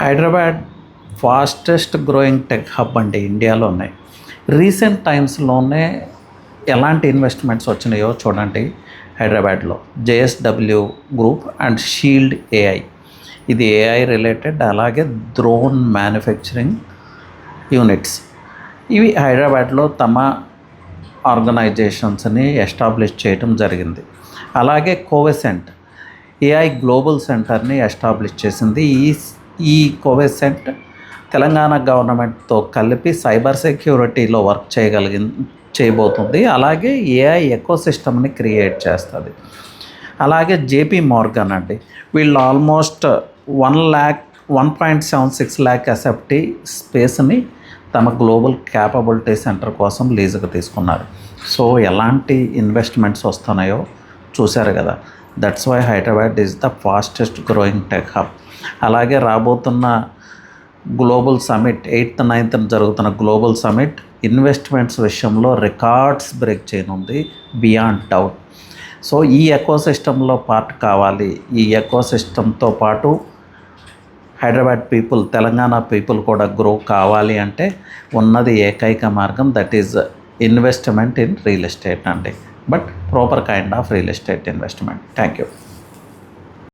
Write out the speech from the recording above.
Hyderabad fastest growing tech hub అండి ఇండియాలోనే. Recent టైమ్స్లోనే ఎలాంటి ఇన్వెస్ట్మెంట్స్ వచ్చినాయో చూడండి. హైదరాబాద్లో JSW group and shield AI, ఇది ఏఐ రిలేటెడ్, అలాగే డ్రోన్ మ్యానుఫ్యాక్చరింగ్ యూనిట్స్, ఇవి హైదరాబాద్లో తమ ఆర్గనైజేషన్స్ని ఎస్టాబ్లిష్ చేయడం జరిగింది. అలాగే కోవెసెంట్ ఏఐ గ్లోబల్ సెంటర్ని ఎస్టాబ్లిష్ చేసింది. ఈ కోవెసెంట్ తెలంగాణ గవర్నమెంట్తో కలిపి సైబర్ సెక్యూరిటీలో వర్క్ చేయబోతుంది. అలాగే ఏఐ ఎకోసిస్టమ్ని క్రియేట్ చేస్తుంది. అలాగే జేపీ మోర్గన్ అండి, వీళ్ళు ఆల్మోస్ట్ 1.76 lakh ఎస్ఎఫ్టీ స్పేస్ని తమ గ్లోబల్ క్యాపబిలిటీ సెంటర్ కోసం లీజుకు తీసుకున్నారు. సో ఎలాంటి ఇన్వెస్ట్మెంట్స్ వస్తున్నాయో చూశారు కదా. That's why Hyderabad is the fastest growing tech hub. అలాగే రాబోతున్న గ్లోబల్ సమిట్ 8th 9th జరుగుతున్న గ్లోబల్ సమిట్ ఇన్వెస్ట్మెంట్స్ విషయంలో రికార్డ్స్ బ్రేక్ చేయనుంది బియాండ్ డౌట్. సో ఈ ఎకోసిస్టంలో పార్ట్ కావాలి. ఈ ఎకోసిస్టంతో పాటు హైదరాబాద్ పీపుల్, తెలంగాణ పీపుల్ కూడా గ్రో కావాలి అంటే ఉన్నది ఏకైక మార్గం, that is investment in real estate అండి. But proper kind of real estate investment. Thank you.